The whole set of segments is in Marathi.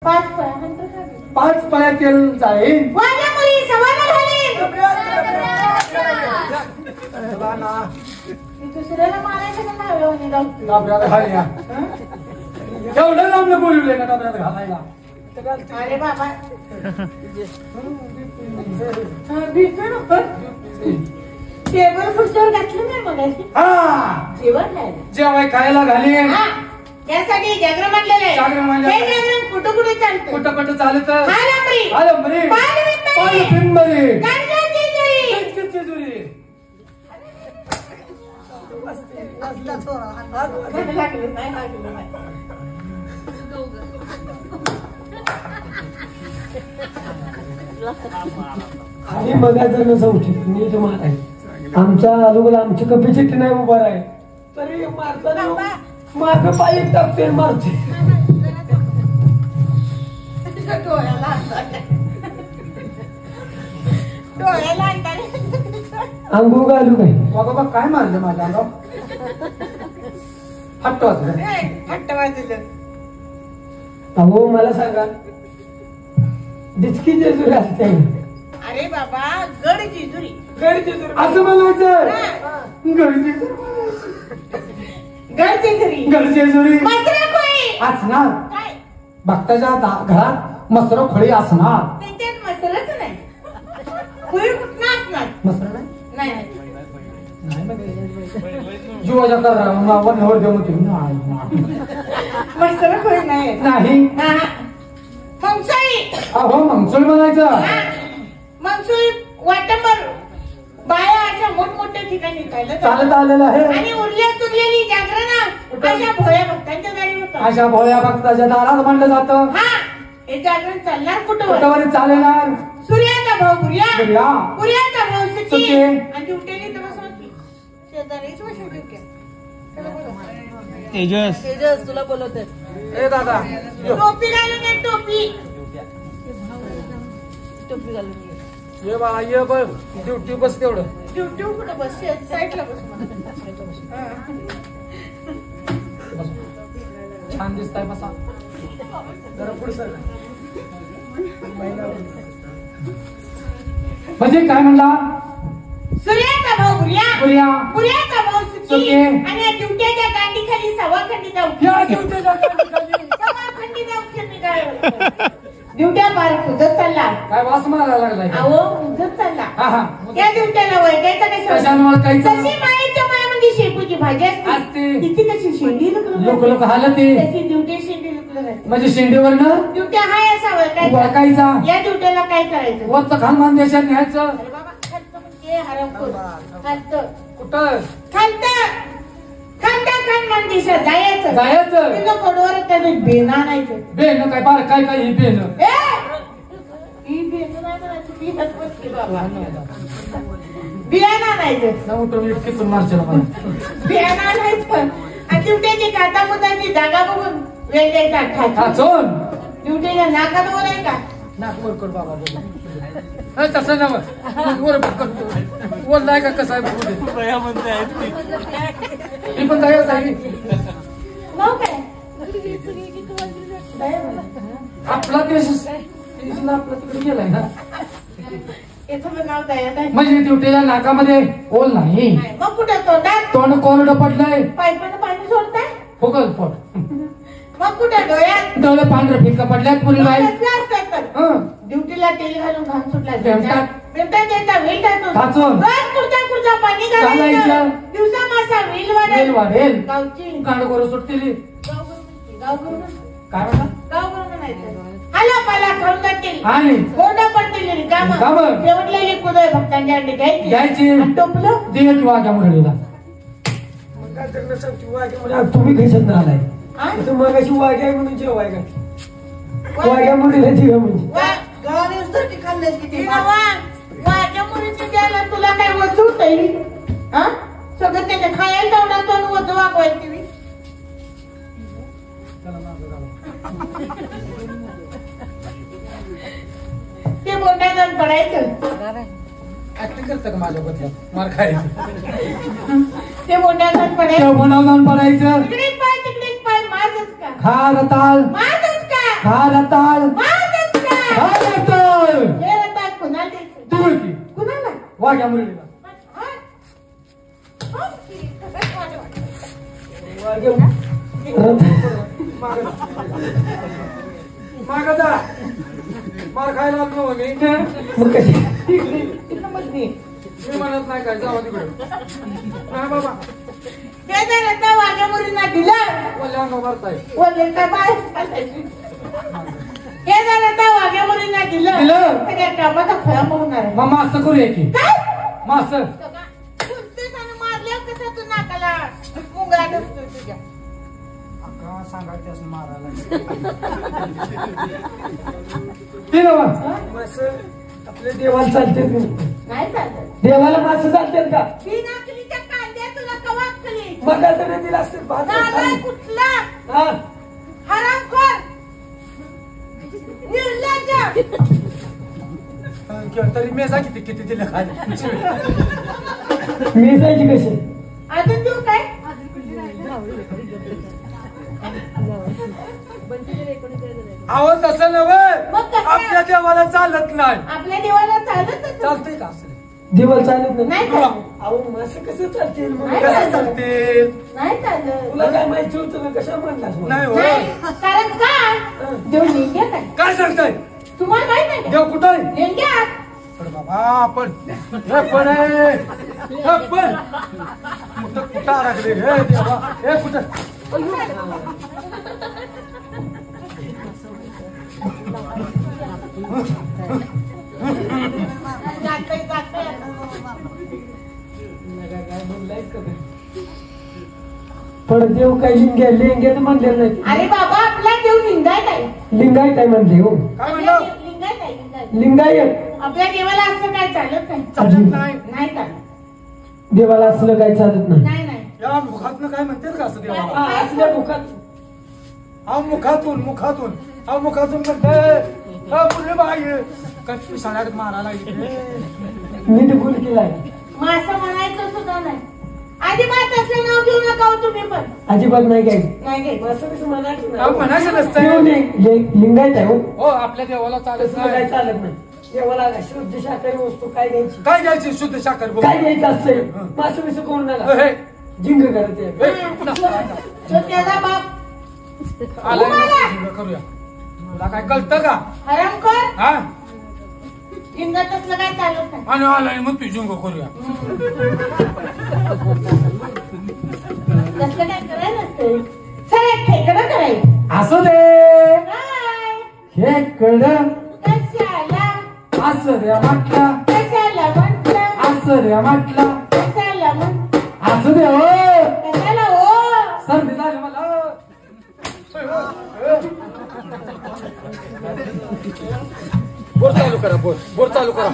पाच पायातील जाईल एवढं लांब बोलवले ना डबऱ्यात घालायला. अरे बाबा टेबल खुर्चीवर घातलं नाही मग जेवण जेवाय खायला घाली त्यासाठी जागरण म्हटलेलं आहे. जागरण कुठं कुठे चालतं कुठं कुठं चालत आलंबरी पालपिंबरी आणि बघायचं नसं उचित नीट माराय. आमच्या आजूबाजूला आमची कपी चिठ्ठी नाही उभा आहे तरी मारताना माझं पाय टाकते मारते. अंघोळ घालू काय बाबा काय मारलं माझ्या अंगावर हट्ट वाजलं. अहो मला सांगा डिचकी जेजुरी असते. अरे बाबा गड जेजुरी असं म्हणायचं गडजेजुरी असणार. भक्ताच्या घरात मसर खोळी असणार. त्याच्यात मसरच नाही खोळी कुठं असणार. मसर नाही नाही जीवाच्या वर देऊ मसर खोळी नाही नाही मंगसळी. अहो मंगसुळी म्हणायचं. मंगसुळी वाटंबर बाया अशा मोठमोठ्या ठिकाणी चालत आलेलं आहे. आणि उरलेली जागरण अशा भोळ्या भक्तांच्या दारी होतं. अशा भोळ्या भक्ताच्या दारात म्हणलं जातं. हे जागरण चालणार कुठवर चालणार. सूर्याचा भाऊ सूर्या सूर्याचा भाऊ सुके आणि उठेली तर शेजारीच बसवली. तेजस तुला बोलवते. ए दादा टोपी घालून ये टोपी घालून ये बाळा ये बघ ड्युटी बस तेवढं. ड्युटी कुठं बस साईडला बस. छान दिसताय बसा जरा पुढे सर. म्हणजे काय म्हणला. सूर्याचा भाऊ पुर्याचा भाऊ सुकी आणि या ड्युट्याच्या गांडीखाली सवाखंडी जाऊ ड्युट्या पार उजत चालला. काय वास मारायला लागलाय. अहो उजत चालला. त्या ड्युट्याला वैकायचा कशा तशी मायेच्या मायामध्ये शेपूची भाजी असते. तिची कशी शेंडी लोक हालते त्याची ड्युटी शेंडी लुकलं म्हणजे शेंडीवर ना ड्युट्या हाय असा वळकायचा. या ड्युट्याला काय करायचं वरचं खान बांधायच्या न्यायचं. कुठं जायचं कोडवर त्याने बेन आणायचं. बेन काय बार काय काय ही बेन बियाणं आणायचं. किसून मारशील मला. बियाणं आणायचं आणि ड्युट्याची काटामुटाची जागा बघून वेळ द्यायचा. ड्युटीच्या नाका बघून आहे का नाक वर कर बाबा तसं नव वर बोललाय का कसं आहे बघू दे. ही पण दयाच आहे. आपला देश आपला तिकडे गेलाय ना. याचं नाव दया नाही म्हणजे ड्युटीच्या नाकामध्ये ओल नाही. मग कुठे तोंडात तोंड कोरडं पडलंय. पाईपानं पाणी सोडताय फुगल पोट. मग कुठे डोळ्यात डोळे पांढरं फिक्का पडल्यात पुरी बाई. ड्युटीला तेल घालून घाम सुटला भेमटात त्याचा वेल टाचून कुर्ता पाणी घालायचं. दिवसा मासा वेल वाढेल गावची कांडगोर सुटलेली. काय म्हणा गाव म्हणायचं. आला पाला खाऊन जातील आणि कोरडा पडतील कामं जेवढलेली कुदळ भक्तांच्या अंडी घ्यायची टोपलं दिवस वाघ्या मुरळीला. तुम्ही कशात आलाय मग अशी वाघ्या म्हणून जेवाय का वाघ्या मुलीला जीव म्हणजे वाघ्या मुलीची द्यायला तुला काय वचवत आहे. सगळं त्याने खायला तेवढा तो वच वागवायची. ते बोटायला पडायचं. ऍक्टिंग करतं का माझ्या बदल्यात मार खायचं. ते बोटायला पडायचं. पडायचं तिकडे पाय माझच का खा रताल माझच का हा रताळ हा रताळ हे रताळ कुणाला द्यायचं? तू बोल की कुणाला? वाघ्या मुरळीला हा? हो की. वाघ्या मागं जा. मार खायला आलो मी मग कशी मी म्हणत नाही काय जावा तिकडे नाही बाबा हे जर रताळ वाघ्या मुरींना दिलं वल्ल्या अंग मारताय वडील काय बाहेर घालायचे? हे जर रताळ वाघ्या मुरींना दिलं दिलं? तर या कामाचा खरा होणार आहे. मग मास करूया की काय? मास कुस्तीस आणि मारल्यावर कसं तू नाकाला मुंगळा ढसतोय तुझ्या? सांगायचं मारायला ते ना आपल्या देवाला चालते नाही चालत. देवाला माणसं चालतात का ही नाकलीच्या कांद्या तुला कवा अक्कली? मग तर दिला असते नालाय कुठला? हरामखोर, निर्लज्ज. तरी मी जा किती किती दिलं खाली मी जायची कशी अजून देऊ काय? अहो तसं नव्हे मग कसं? आपल्या देवाला चालत नाही आपल्या देवाला चालतच नाही. चालतंय का असं देवाला चालत नाही नाही चालत. अहो मासे कसं चालतील मग नाही कसं चालत. चालते नाही चालत. तुला काय माहिती होतं ना कशा म्हणलास मला? नाही हो नाही. कारण का देव लेंग्या काय? काय सांगताय तुम्हाला माहित नाही का? देव कुठं आहे लेंग्या. अरे बाबा आपण हे पण आहे हे पण कुठं कुठं अडकले हे देवा हे कुठं जातंय, जातंय. काय म्हणलायस का काय? पण देव काय लिंगायत म्हणलेलं नाही अरे बाबा आपला देव लिंगायत आहे. लिंगायत आहे म्हणले हो काय म्हणलं लिंगायत आहे, लिंगायत. लिंगायत आपल्या देवाला असं काय चालत नाही. चालत नाही नाही चालत. देवाला असलं काही चालत नाही नाही नाही. या मुखातनं काय म्हणतील का असं देवाला हा, असल्या मुखात हा मुखातून मुखातून हा मुखातून म्हणते हा मुले बाई काय पिसाळ्यात मारायला इथे नीट बोल केलाय मग असं म्हणायचं सुद्धा नाही. अजिबात असं नाव घेऊ नका हो तुम्ही पण. अजिबात नाही काय नाही घे. असं कसं म्हणायचं अहो, म्हणायचं नसतंय. लिंगायत आहे हो हो आपल्या देवाला चालत तसलं काय नाही चालत नाही देवाला शुद्ध शाकाहारी वस्तू काय घ्यायची काय घ्यायची शुद्ध साखर बघ काय घ्यायचं असतंय मासं बिसं कोण नका हे, जिंग करत आहे. हे, पुन्हा. तो त्याचा बाप आलाय तुम्हाला? ना, जिंग करूया तुला काय कळतं का हरामखोर. हा लिंगात असलं काय चालत नाही. आणि आलाय मग तू जिंग करूया तसलं काय करायला नसतंय. सगळं खेकडं करायचं. असं दे काय? हे कड कशाला? असं द्या म्हटलं कशाला म्हटलं? असं द्या म्हटलं कशाला म्हटलं? असं दे हो कशाला हो? सर्दी झाली मला बोर चालू करा बोर चालू करा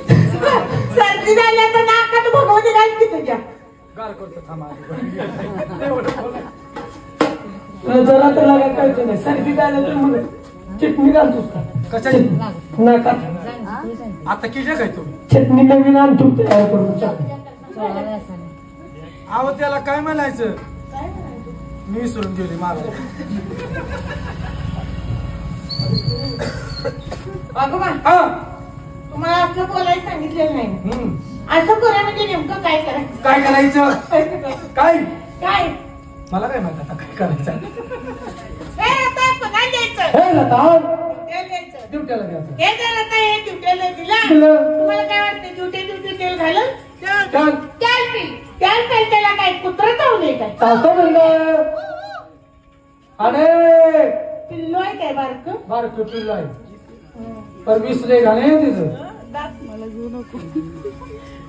सर्दी झाल्या तर नाकात भगवती घालते तुझ्या. गाल करतो थांबा तुला जरा तर लागा कळतं नाही सर्दी झालं तर मग चटणी घालतोस का कशाची नाकात आता किती काय तुम्ही चटणी नवीन आणतो तयार करून चटणी. अहो त्याला काय म्हणायचं काय म्हणायचं? मी विसरून गेली मला भगवान हा तुम्हाला असं बोलायला सांगितलेलं नाही. हम्म. असं करा म्हणजे नेमकं काय करायचं? काय करायचं काय काय? मला काय माहिती आता काय करायचं हे आता पगार द्यायचं. हे लता तेल द्यायचं. ड्युट्याला द्यायचं हे जर आता हे ड्युटीला दिला दिलं. तुम्हाला काय वाटतं ड्युटी तेल घालून चल त्याल त्याला काय कुत्र चावलंय काय? चालतो म्हणलं अरे पिल्लो आहे काय बारक? बार पिल्लो आहे पर विसले घाले तिथं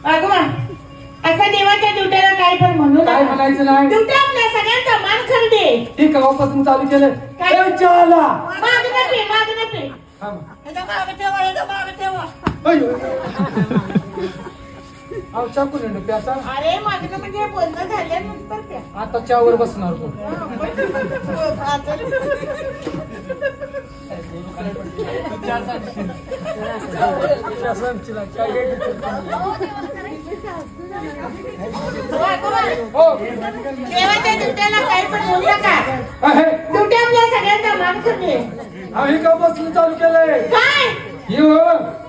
भगवान असं देवाच्या ड्युटीला काय पण म्हणू काय नका. म्हणायचं नाही ड्युटी आपल्या सगळ्यांचा मान खरडे. ठीक केव्हापासून चालू केलं काय? ए, चला मागणं पे मागणं पे. थांब. ह्याच्या मागं ठेवा ह्याच्या मागं ठेवा. अहो चाकून आहे ना प्याचा अरे मागणं म्हणजे बोलणं झाल्यानंतर त्या आता चहावर बसणार तो हो देवाच्या ड्युट्याला काही पण बोलू नका. ड्युटी आपल्या सगळ्यांना मान करणे. आम्ही का बसलं चालू केलंय काय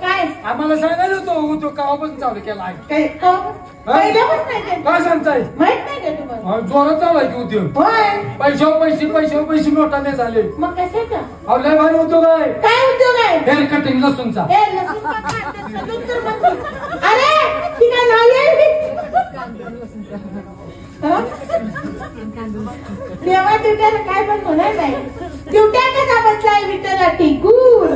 काय आम्हाला सांगायला होतो तो कावापासून चालू केला आहे. काय पहिल्यापासून नाही ते. काय सांगताय माहित नाही का तुम्हाला? जोरात चालू आहे की उद्योग. होय पैशावर पैसे नोटाने झाले. मग कशाचा आपल्या भारी होतो काय काय उद्योग आहे? Hair cutting लसूणचा. ए, लसूण काका, ते सलून तर म्हणतो. अरे ती काय नाव आहे? हं? देवा ड्युट्याला काय पण होणार नाही. ड्युट्या कसा बसलाय विठ्ठला टिकून.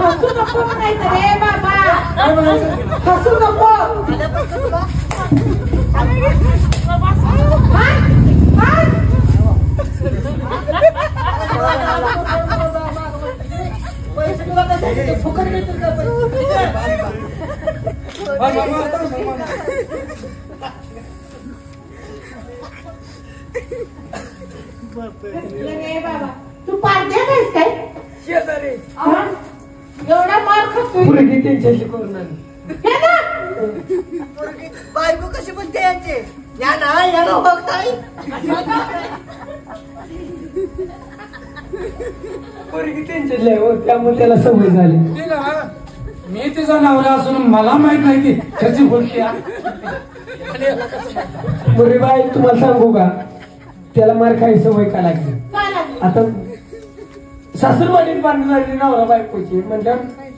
हसू नको म्हणायचं रे बाबा. हसू नको. बाबा तू पारद्या आहेस काय? एवढा मार खातोय. पुरगी त्यांच्याशी करून आली. हे ना बायको कशी बोलते यांचे या ना बघताय पुरगी त्यांच्याशी हो त्यामुळे त्याला सवय झाली. मी तिचा नवरा असून मला माहित नाही की त्याची गोष्टी. मुरीबाई तुम्हाला सांगू का त्याला मार खायची सवय का लागली. काय लागलं? आता सासूरवाडीत बांधून झाली नवरा बायकोची म्हणजे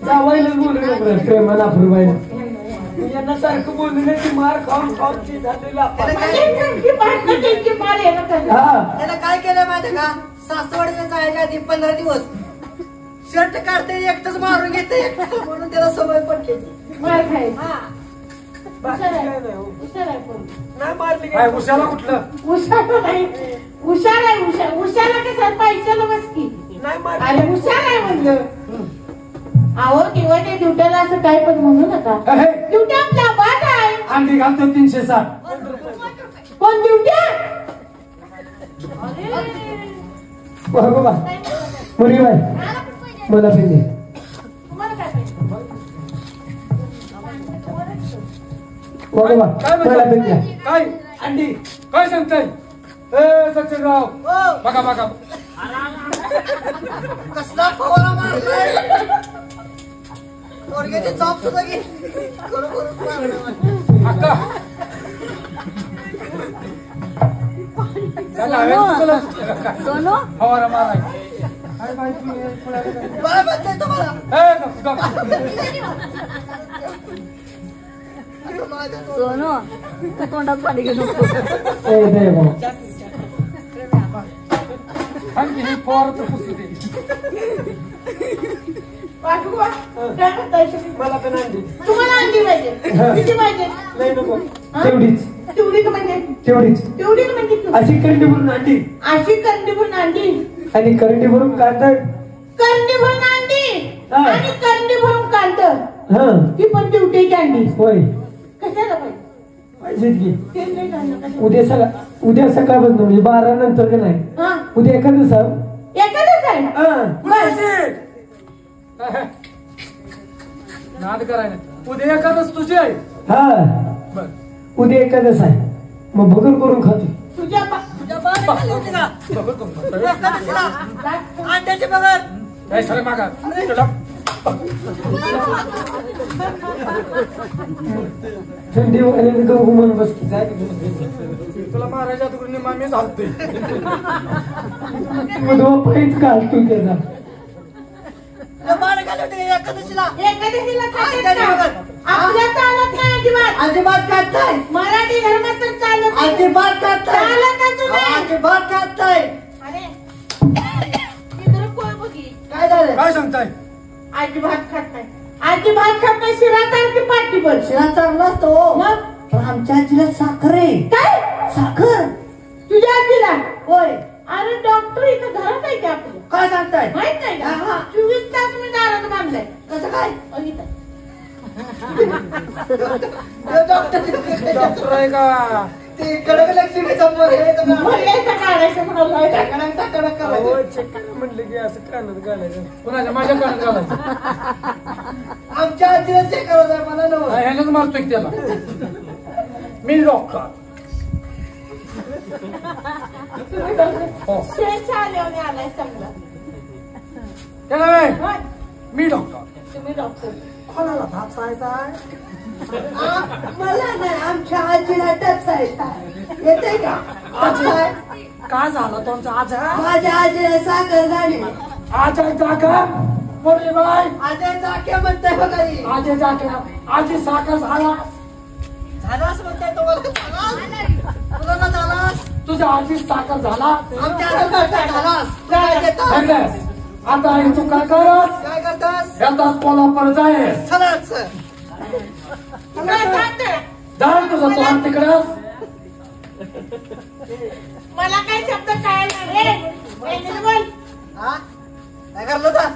जावायलाच बोलू नको प्रेमा नाफरूबाईला. यांना सारखं बोलू नये की मार खाऊन खाऊन ती झालेला. त्यांची भांडणं, त्यांची मार येणं करणार. हा त्याला काय केलं माहिती का सासवडीला जायच्या आधी 15 दिवस शर्ट काढते एकटच मारून घेते म्हणून त्याला सवय पडली. मार खायची. बाकी काय नाही हो. हुशार आहे पण. नाही मारली काय उशाला कुठलं हुशार नाही. हुशार आहे हुशार. हुशारला कसं पैशाला बस की. नाही मारली. अरे हुशार आहे म्हणलं. अहो किंवा ते ड्युट्याला असं काय पण म्हणू नका. ड्युट्या आपला बाट आहे. अंडी घालतो 360. कोण ड्युट्या? बाबा मुरीबाई मला पण दे. तुम्हाला काय पाहिजे? बाबा काय मला पण द्या. म्हणताय? काय अंडी काय सांगताय? ए सचिनराव बघा बघा कसला फवारा मारलाय पोरग्याची चॉप सुद्धा घेतली अक्का त्याला हवेत तुला सोनू फवारा माराय. काय माहिती बरं म्हणतोय तुम्हाला सोनू तू तोंडात पाणी घेऊ नको. ए दे बाबा. आणखी ही फवारा तर पुसू दे. वाटूवा? काय म्हणताय? मला पण अंडी. तुम्हाला अंडी पाहिजे. किती पाहिजे? नाही नको तेवढीच तेवढी म्हणजे तेवढीच तेवढी म्हणजे किती? अशी करंडी भरून अंडी अशी करंडी भरून अंडी आणि करंडी भरून कांदा. करंडी भरून अंडी हा. आणि करंडी भरून कांद. हा ती पण ड्युटीची अंडी. होय कशाला पाहिजे? पाहिजेत की. ते नाही घालणं कशाला? उद्या सकाळपासून म्हणजे 12 नंतर का नाही हा उद्या एखादं साहेब एखादंच आहे. नाद करायला उद्या एखादच तुझी आहे. हा बर उद्या एखादंच आहे मग भगर करून खातो. तुझ्या तुझ्या बाळाला खाल्ली होती का बघत कोण एकादशीला अंड्याची बघा काय सर मागा तुला थंडी वाजली तर घुमून बसकी जाय. तुला महाराजा तुकडे मामी झालतोय. पाहिजे घालतो त्याचा. तुझ्या बाळाला खाल्ली होती का एकादशीला एखाद्याला खातात अंड्याची का? बघा आपल्या चालत नाही अजिबात. अजिबात खात नाही मराठी धर्मात तर चालत नाही. अजिबात खात चालतच नाही. नाही अजिबात खात नाही अरे इकडं कोण बघी? काय झालं काय सांगताय? अजिबात खात नाही. अजिबात खात नाही. शिरा चालते पाठीवर. शिरा चांगला असतो मग पण आमच्या आजीला साखर आहे काय? साखर तुझ्या आजीला? होय अरे डॉक्टर इथं घरात आहे की आपलं? काय सांगताय माहित नाही का? हा. 24 तास मी दारात बांधलाय. कसं काय इथं. डॉक्टर डॉक्टर आहे का ते कडक लक्ष्मीचा बोलायचं काढायचं म्हणाला कडक करायचं चक्कर म्हणलं की असं कानात घालायचं. कोणाच्या माझ्या कानात घालायचं आमच्या आजीला चेक करत आहे मला नव्हतं. ह्यानंच मारतोय त्याला मी डॉक्टर शेळीच्या आल्यावर आलाय चांगला त्याला काय? मी डॉक्टर तुम्ही डॉक्टर कोणाला भापसायचा मला नाही आमच्या आजीला टचायचा येते का काय झालं तुमचं आज? माझ्या आजीला साखर झाली. आजी जागा बोलले बाय. आजी जाके म्हणताय बघा ही. आजी जागा आजी साखर झाला. झालास म्हणताय तुला का झालास तुझ्या आजी साखर झाला. आमच्या आजीला झालास काय देतात? हेंगस. आता हे तू काय करस? काय करतास येताच कोल्हापूर जाय. चलाच जाय तुझं तोंड तिकडं. मला काय शब्द काय बोल हा काय करलो होता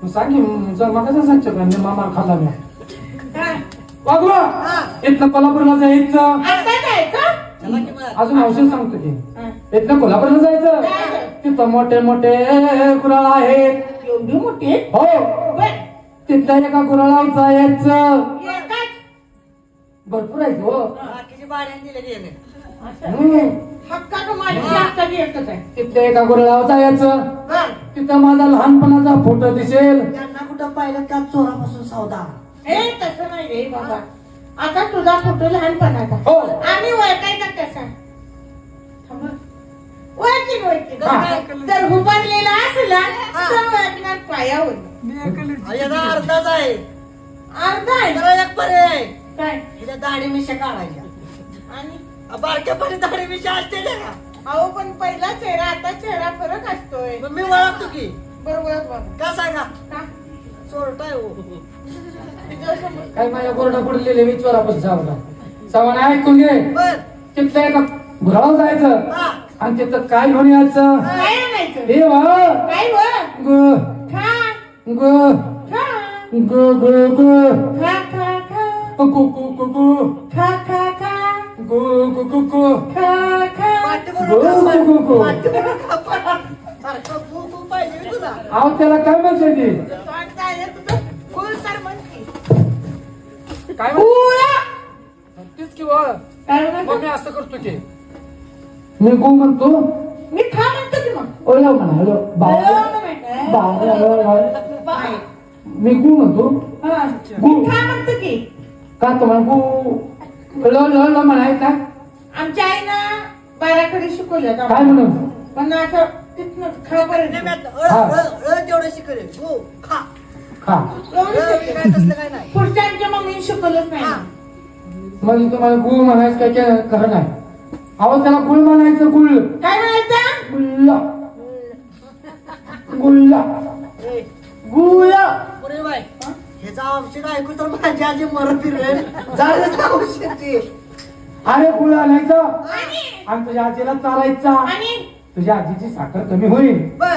सांग की जर मग सांगतो मामा खाल्ला मी काय वागवा हा. इथनं कोल्हापूरला जायचं. आता जायचं चला की मग. अजून औषध सांगतो की इथनं कोल्हापूरला जायचं. जायचं. तिथं मोठे मोठे गुराळ आहेत. एवढी मोठी हो बर तिथल्या एका गुराळावर जायचं. एकाच भरपूर आहेत हो. बाकीची भाड्याने दिलेली आहे. हम्म. हक्का का माझी हक्काची एकच आहे तिथल्या एका गुराळावर जायचं. बर तिथं माझा लहानपणाचा फोटो दिसेल. त्यांना कुठं पाहिलं का चोरापासून सौदा हे तसं नाही रे बाबा आता तुझा फोटो लहानपणाचा हो. आम्ही ओळखायचा कसा ओळखीन ओळखीन हा. जर उभारलेला असला तर ओळखणार पायावर याचा अर्धाच आहे अर्धा आहे जरा एक पर्याय आहे. काय हिला दाढी मिशा काढायच्या आणि बारक्यापणी दाढी मिशा असते ना अहो पण पहिला चेहरा आता चेहरा फरक असतोय मग मी ओळखतो की बरोबर का सांगा का चोरटाय हो तुझ्यासमोर काय माझ्या बोर्डा पडलेले मी चोरापासून सावला सावण ऐकून घे. बर तिथल्या एका गुराळावर जायचं हा आणि तिथं काय घेऊन यायचं. काय म्हणायचं हे वा काय वर ग खा ग खा ग ग ग खा खा खा कु कु कु कु खा खा खा गु गु गु गु खा खा पाठी गु गु गु बरोबर गु. पाठी बरोबर सारखं फू फू पाहिजे मी तुला अहो त्याला काय म्हणते ती तोंड काय आहे तुझं फुल तर म्हणते काय पुरा म्हणतेच किंवा काय मग म्हणतो मी असं करतो की मी गु म्हणतो. मी खा म्हणतो की मग ओला म्हणा हॅलो बाय मी गु म्हणतो. हा मी खा म्हणतो की का तुम्हाला गु ल ल ल म्हणायचं ना. आमच्या आईनं बाराकडे शिकवलं काय म्हणून पण असं तिथनं खापर्यंत तेवढं शिकले हो खा खा काय तसलं काय नाही पुढच्या आमच्या मम्मीने शिकवलंच नाही म्हणजे तुम्हाला गुळ म्हणायचं काय काय खरं नाही. अहो त्याला गुळ म्हणायचं गुळ काय म्हणायचं गुल्ला गुल्ला गुळा. पुरे बाय ह्याचा औषध ऐकू तर माझी आजी मरत फिरेल झालं औषधची अरे गुळ आणायचं आणि आणि तुझ्या आजीला चालायचा. आणि तुझ्या आजीची साखर कमी होईल. बर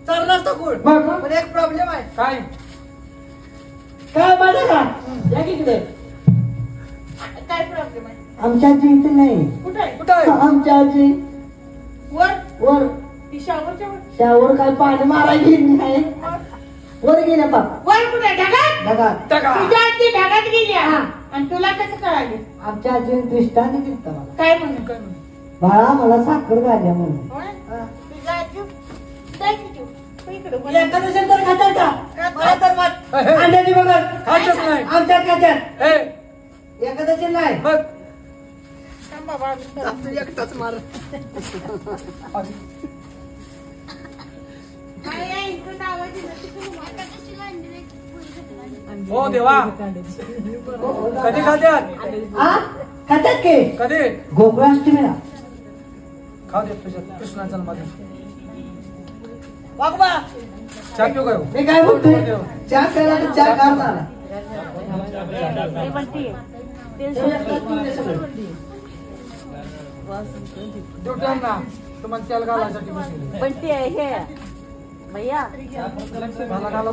चालला असतो गुळ मग पण एक प्रॉब्लेम आहे काय काय माझं का या की इकडे काय प्रॉब्लेम आहे आमच्या आजी इथे नाही कुठे आहे कुठं आहे? आमच्या आजी वर वर ती शावरच्या वर त्यावर काय पाणी मारायला गेली नाही वर गेल्या बाप वर कुठे ढगात ढगात टका. तुझ्या आजी ढगात गेली आणि तुला कसं कळाले आमच्या आजीने दृष्टांत दिलता मला काय म्हणून बाळा मला साखर घाल्या म्हणून होय? तुझ्या आजी काय किती? तू इकडे बोल. एखादं तर खातात का मला तर मत हे, हे. अंड्याची बघा खायचंच नाही. आमच्यात खात्यात ए एखाद्याचे नाही बघ थांब बाबा, आम्ही करतो. तू एकटाच मार काय आहे, इकडं आवाज येतो, तिकडून मार. हो देवा कधी खात्यात हा खात्यात के कधी गोकुळाष्टमीला खाऊ दे तुझ्या कृष्णा जन्मादिवशी. वागवा चहा पिऊ काय मी काय म्हणतोय चहा प्यायला तर चहा का झाला ते पण ती ना तुम्हाला तेल घालायसाठी बसले पण ते हे भैया मला घाला